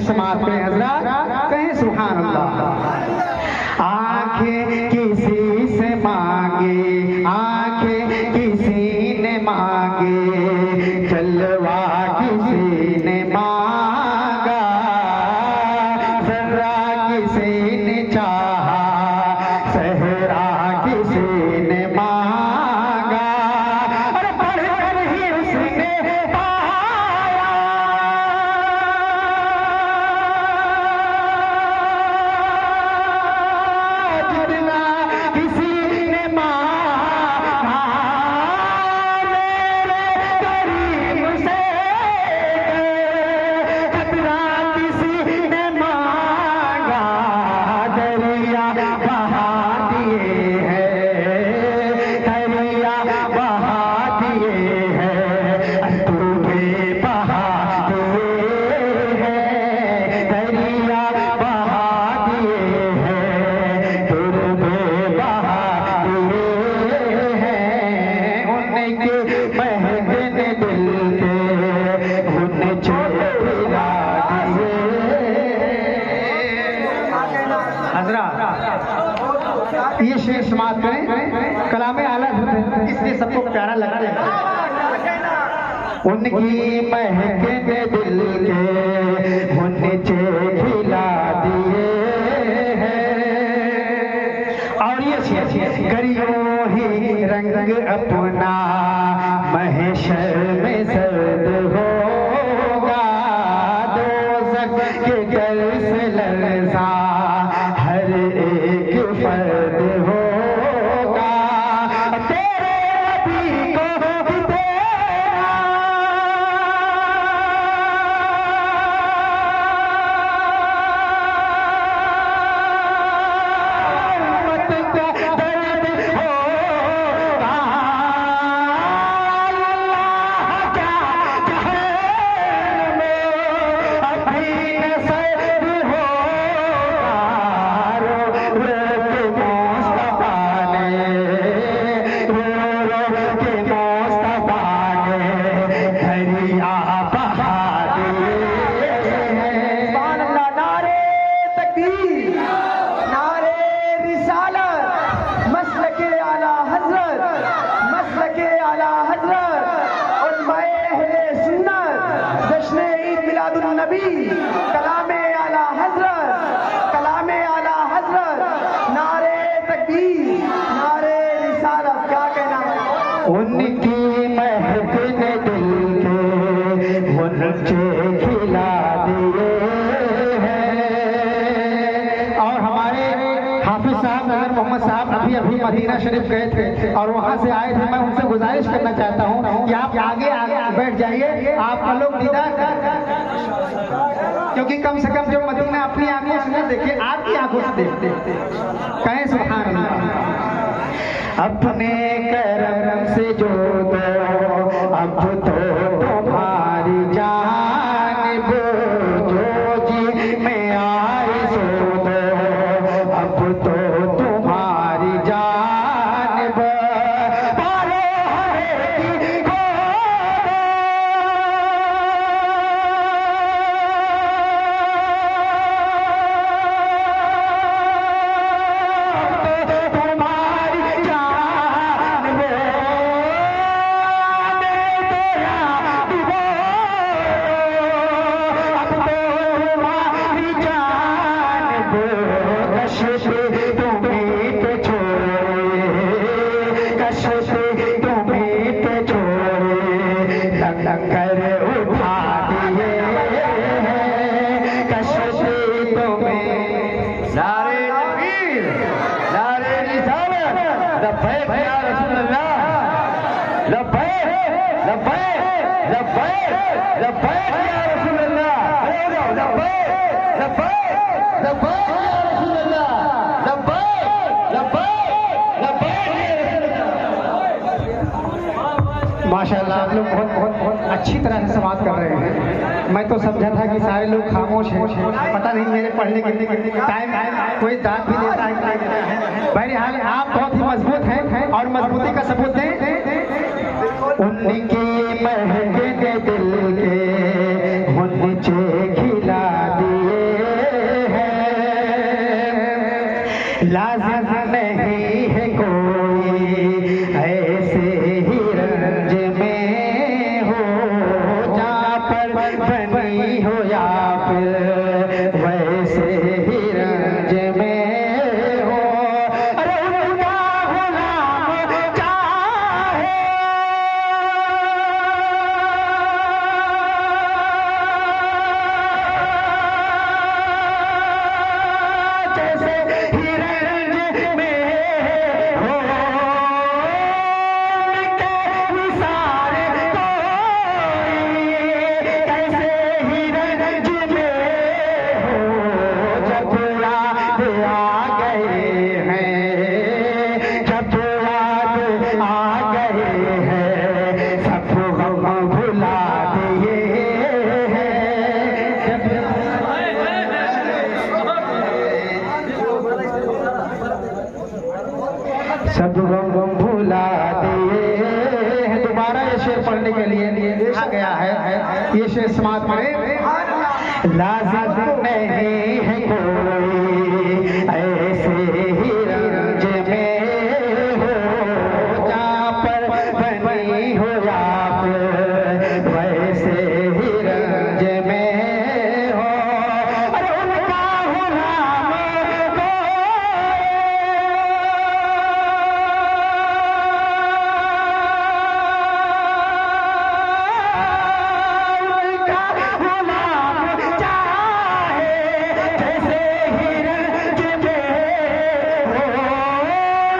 समाप्त करें हजरात, कहें सुभान अल्लाह। आंखें किसी से मांगे, आंखें किसी ने मांगे, जलवा किसी ने मांगा, जर्रा किसी ने चाहा, सहरा किसी ने मांगा, और पढ़कर ही उसने पाया। जितना किसी ने मांगा मेरे करीम से, जितना किसी ने मांगा दरिया बहा दिए हैं, दरिया बहा दिए हैं, तूने बहा दिए हैं, दरिया बहा दिए हैं, तूने बहा दिए हैं। उनके महकने दिल के उन्हें छुड़ा दिए। हजरात ये शेर समाप्त करें, कलामे आला इसलिए सबको प्यारा लगता है। उनकी महकने दिल के उन्हें खिला दिए हैं। और ये गरियों ही रंग अपना महशर में सर्द होगा, दोज़ख के डर से लरज़ा हर एक फर्द होगा। तेरे नबी को भी तेरा उम्मत का दर्द होगा। अल्लाह क्या जहन्नम में अभी नज़र होगा। रो के मुस्तफा ने, रो के मुस्तफा ने दरिया बहा दिए हैं। सुभान अल्लाह। नारे तकबीर, नारे रिसालत, मसलके आला हजरत, मसलके आला हजरत, उलमाए अहले सुन्नत, जश्न ईद मिलादुन नबी, कलामे आला हजरत, कलामे आला हजरत, नारे तकबीर, नारे रिसालत। क्या कहना है? उनकी महकने दिल के उनके खिला दिए हैं। और हमारे हाफिज साहब नजर मोहम्मद साहब अभी अभी मदीना शरीफ गए थे और वहां से आए थे। मैं उनसे गुजारिश करना चाहता हूं कि आप आगे बैठ जाइए, आपका लोग दीदार करें, क्योंकि कम से कम जो मदीना अपनी आंखों से नहीं देखे, आपकी आंखों से देखते। कहें सुभान अल्लाह। अपने करम से जो दो अब तो तुम्हारी जानिब, जो जी में आए सो दो अब तो तुम्हारी जानिब। पारो हरे की खोलो, तुम्हारी जानिब लंगर उठा दिए हैं, कश्ती तुम्हें। नारे तकबीर, नारे रिसालत, लब्बैक या रसूल अल्लाह, लब्बैक लब्बैक लब्बैक लब्बैक या रसूल अल्लाह, लब्बैक लब्बैक लब्बैक या रसूल अल्लाह, लब्बैक लब्बैक लब्बैक या रसूल अल्लाह। माशाअल्लाह, आप लोग बहुत अच्छी तरह से समाप्त कर रहे हैं। मैं तो समझा था कि सारे लोग खामोश हैं, पता नहीं मेरे पढ़ने के टाइम कोई दाद भी देता है। बहरहाल आप बहुत ही मजबूत हैं और मजबूती का सबूत दें। उनकी महके दिल के मुझे खिला दी बनी हो या फिर वैसे ही रंज में हो। अरे उनका गुलाम चाहे जैसे ही रंज में हो, उनके निसार कोई कैसे ही रंज में हो। जब याद आ गए हैं, जब याद आ गए हैं, सब गम भुला दिए हैं। सब गम भुला दिए हैं। दोबारा ये शेर पढ़ने के लिए आ गया है। ये शेर समाप्त करें। लाजिम नहीं है कोई ऐसे ही रंज में हो, जहाँ पर बनी हो या फिर वैसे ही रंज में हो। अरे उनका गुलाम उनका गुलाम चाहे जैसे ही रंज में हो,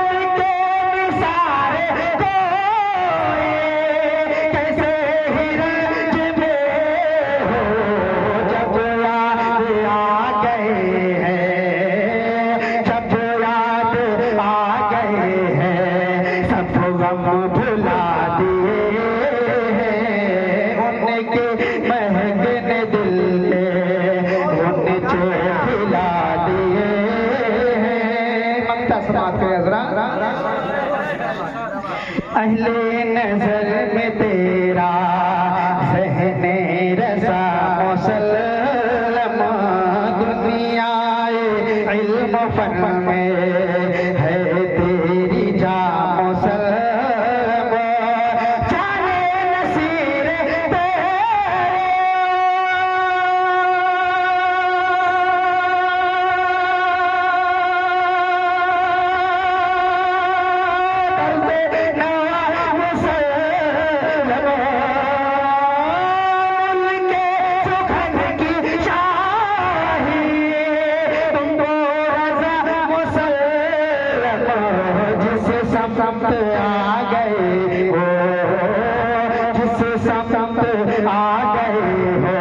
उनके निसार कोई कैसे ही रंज में हो। जब याद आ गए हैं, जब याद आ गए हैं, सब गम भुला दिए हैं। उनके महकने दिल के उनने खिला दिए हैं। ममता समाप्त करें जरा। अहले नजर में तेरा ज़हने रज़ा मुसल्लम, दुनियाए इल्म फन में है तेरी जा मुसल्लम। जाने नसीर समत आ गए हो, जिस समत आ गए हो,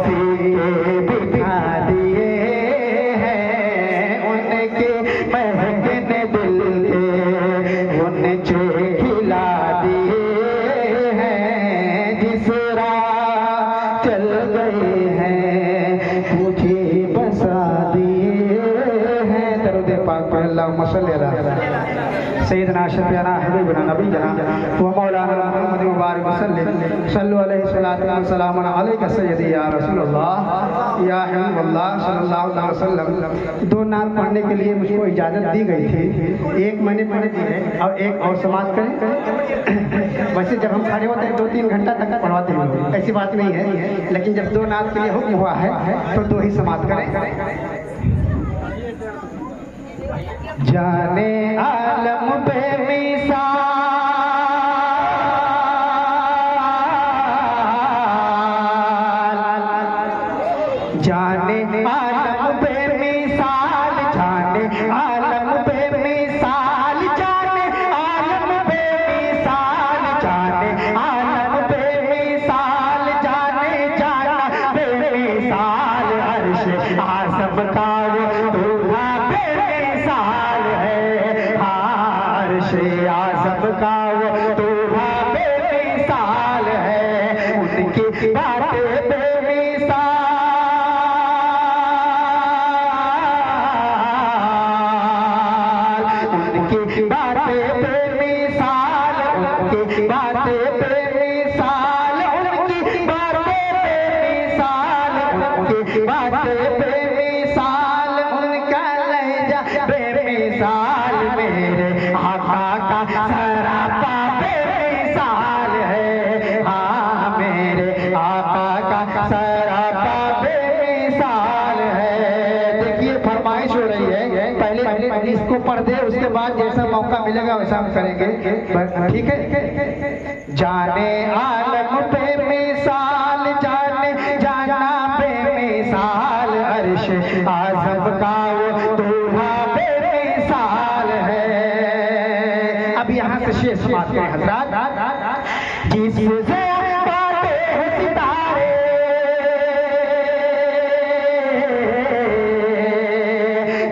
सीखे बिठा दिए हैं। उनके महकने दिल के उनने खिला दिए हैं। जिस राह चल गए हैं तुझे बसा दिए हैं। दरूद पाक पर अल्लाहुम्मा सल्ली अला सैयदना शफीअना हबीबना नबीना व मौलाना मुहम्मद मुबारक वसल्लम सल्लु अलैहि सल्लल्लाहु अलैहि वसल्लम अलैका सय्यदी या रसूलल्लाह या हबीबल्लाह सल्लल्लाहु अलैहि वसल्लम। दो नात पढ़ने के लिए मुझको इजाज़त दी गई थी। एक मैंने पढ़ दी है और एक और समाप्त करें। वैसे जब हम खड़े होते हैं 2-3 घंटा तक पढ़वाते हैं लोग, ऐसी बात नहीं है, लेकिन जब दो नात के लिए हुक्म हुआ है तो दो ही समाप्त करें। जाने आलम बेमिसाल, जाने आलम बेमिसाल, जाने आलम बेमिसाल, जाने आलम बेमिसाल, जाने आलम बेमिसाल, जाने जाना बेमिसाल अर्श आज़म का वो दूल्हा बेमिसाल है। अर्श आज़म का वो दूल्हा बेमिसाल है। उनकी बातें बेमिसाल, उनकी बातें बेमिसाल, उनकी बातें बेमिसाल, उनकी बातें बेमिसाल, उनकी बातें बेमिसाल, उनका लहजा बेमिसाल, मेरे आका का सरापा बेमिसाल है। हाँ मेरे आका वो पढ़ दे, उसके बाद जैसा मौका मिलेगा वैसा हम करेंगे, ठीक है। जाने आलम पे मिसाल, जाने जाना बेमिसाल, अर्श आज़म का वो दूल्हा बेमिसाल है। अब यहाँ से शेष बात करें हजरात, जिससे बाटे हैं सितारे,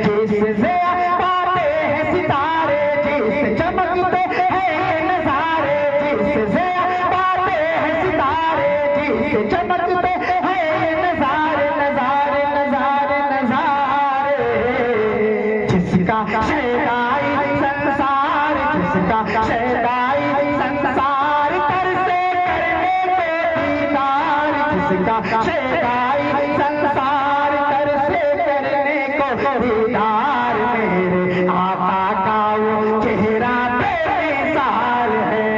जिससे बाटे हैं सितारे, जिस चमकते हैं नजारे, जिससे बाटे हैं सितारे, जिस चमकते हैं नजारे, नजारे नजारे नजारे, जिसका शहदाई संसार, जिसका शहदाई संसार तरसे करने को दीदार, जिसका शहदाई संसार तरसे करने को दीदार, मेरे आका का वो चेहरा बेमिसाल है,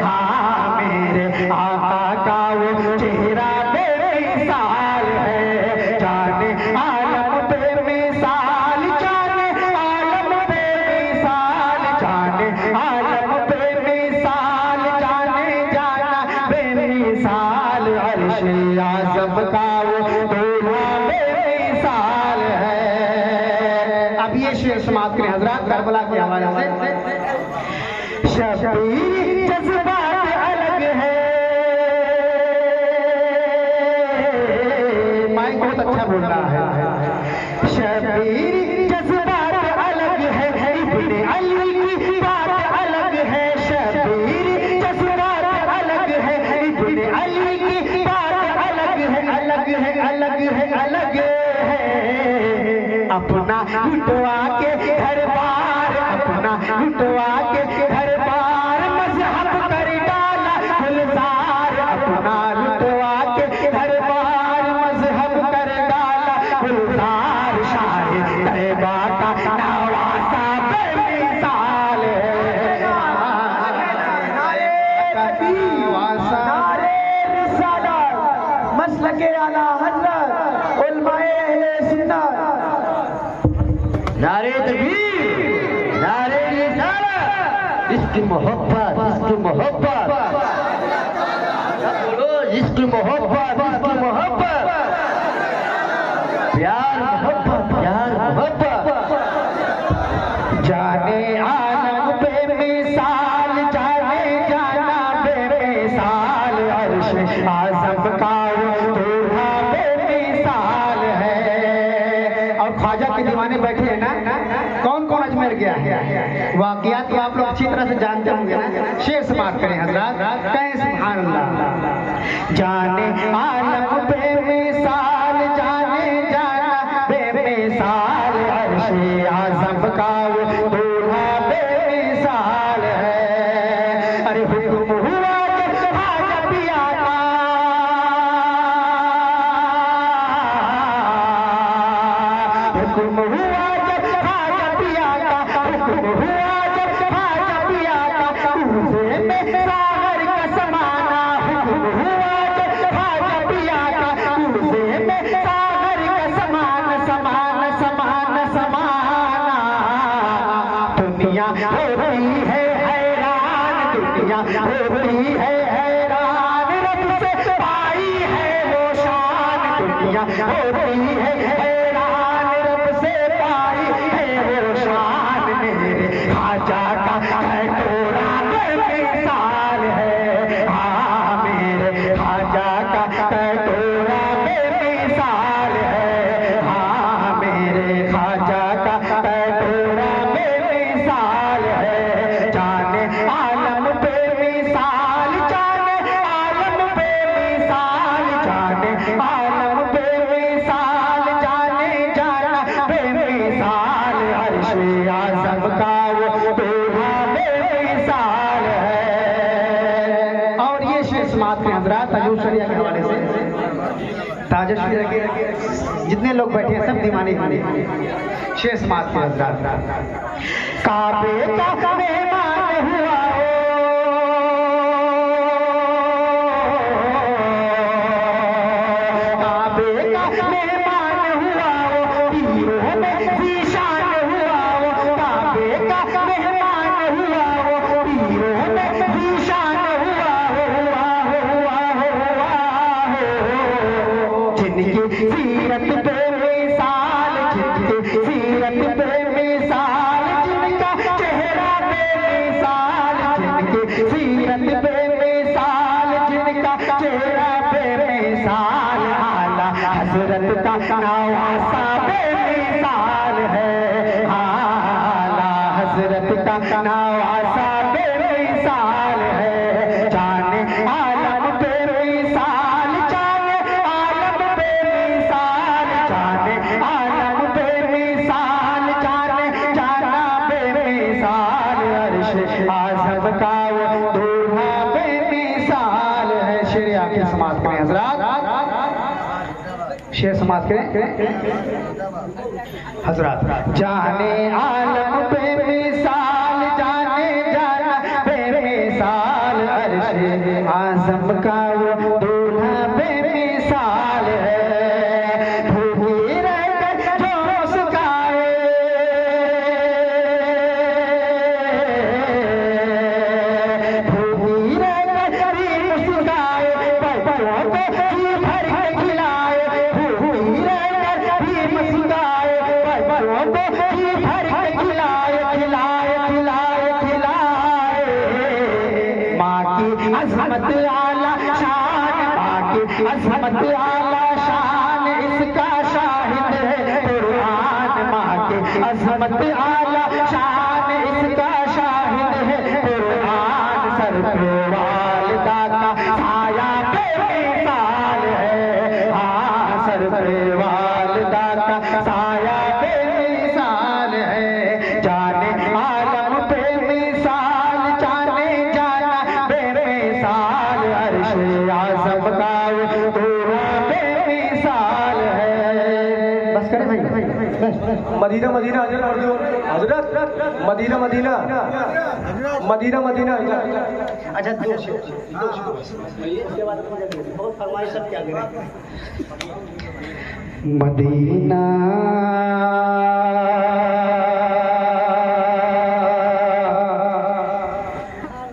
हाँ मेरे आका का वो चेहरा बेमिसाल है। जाने आलम बेमिसाल, जाने आलम बेमिसाल, जाने आलम बेमिसाल, जाने जाना बेमिसाल, अर्श आज़म का वो दूल्हा बेमिसाल है। अब ये शेर समाप्त करें हजरात करबला के हवाले से। शबीर जज्बात अलग है, माइक बहुत अच्छा बोल रहा है। शबीर जज्बात अलग है, इब्ने अली की बात अलग है, शबीर जज्बात अलग है, इब्ने अली की बात अलग है, अलग है अलग है अलग है। अपना लुटवा के घर बार, अपना लुटवा के घर बार, मजहब कर डाला गुलजार, अपना लुटवा के घर बार, मजहब कर डाला गुलजार, शाहिद तैबा का नवासा बेमिसाल है। नारे तकबीर, नारे रिसालत, मसलके आला हज़रत, उलमाए अहले सुन्नत। नारे तकबीर, नारे रिसालत, इसकी मोहब्बत, इसकी मोहब्बत, बोलो इसकी मोहब्बत, इसकी मोहब्बत, प्यार मोहब्बत, प्यार मोहब्बत। जाने आलम बेमिसाल, जाने जाना बेमिसाल, अर्श आज़म का वो दूल्हा बेमिसाल है। और ख्वाजा के दीवाने बैठे हैं ना, कौन कौन अजमेर गया है, वाक़ियात तो आप लोग अच्छी तरह से जानते होंगे ना। शेर समाप्त करें हजरात, कहें सुभान अल्लाह। जाने आलम बेमिसाल, जाने जाना बेमिसाल, अर्श आज़म का वो दूल्हा बेमिसाल है। अरे हुक्म हुआ कि ख्वाजा पिया का, हुक्म हुआ जब ख्वाजा पिया का, हुक्म हुआ जब ख्वाजा पिया का, दूसरे में सागर का समाना, हुक्म हुआ जब ख्वाजा पिया का, दूसरे में सागर का समान समान समान समाना। दुनिया होती है हैरान, दुनिया होती है हैरान, रब से पाई है वो शान, दुनिया होती है हैरान, रब से पाई है वो शान, मेरे ख्वाजा का कटोरा बेमिसाल है, हाँ मेरे ख्वाजा का कटोरा बेमिसाल है, हाँ मेरे ख्वाजा का कटोरा बेमिसाल है। जाने आलम बेमिसाल, जाने आलम बेमिसाल, जाने आलम बेमिसाल, जाने जाना बेमिसाल, अर्श आज़म का वो दूल्हा बेमिसाल है। और ये शेर समाप्त के हजरात ताजुल शरिया के हवाले से, ताजुल शरिया के जितने लोग बैठे हैं सब दीवाने हैं। शेर समाप्त के हजरात, काबे का मेहमान हुआ हो, काबे का मेहमान हुआ हो, तीरों में ज़ीशान हुआ हो, काबे सीरत बेमिसाल जिनकी सीरत बेमिसाल जिनका चेहरा बेमिसाल जिनकी सीरत बेमिसाल जिनका चेहरा बेमिसाल आला हजरत का नवासा बेमिसाल है आला हजरत का नवासा बेमिसाल है जाने आलम बेमिसाल जाने आलम बेमिसाल जाने आलम बेमिसाल जाने जाना बेमिसाल अर्श आज़म का वो दूल्हा बेमिसाल है। शेर आखिर समाप्त करें हजरात, शेर समाप्त करें हजरात। जाने आलम बेमिसाल जाने जाना बेमिसाल अर्श आज़म का वो दूल्हा बेमिसाल है। भूखी रहकर जो मुस्काए भूखी रहकर ही मुस्काए बच्चों को जी भर के खिलाए भूखी रहकर ही मुस्काए बच्चों को जी भर के खिलाए खिलाए खिलाए खिलाए माँ की अज़मत आला शान माँ की अज़मत आला शान इसका शाहिद है कुरान माँ की अज़मत आला शान इसका शाहिद है कुरान सर पे वालिदा का साया बेमिसाल है हाँ सर पे वालिदा का साया बेमिसाल है जाने आलम बेमिसाल जाने जाना बेमिसाल अर्श आज़म का वो दूल्हा बेमिसाल है। बस करें भाई मदीना मदीना हजरत मदीना मदीना मदीना मदीना अच्छा दो शेर उसके बाद बहुत फरमाइश सब क्या करें मदीना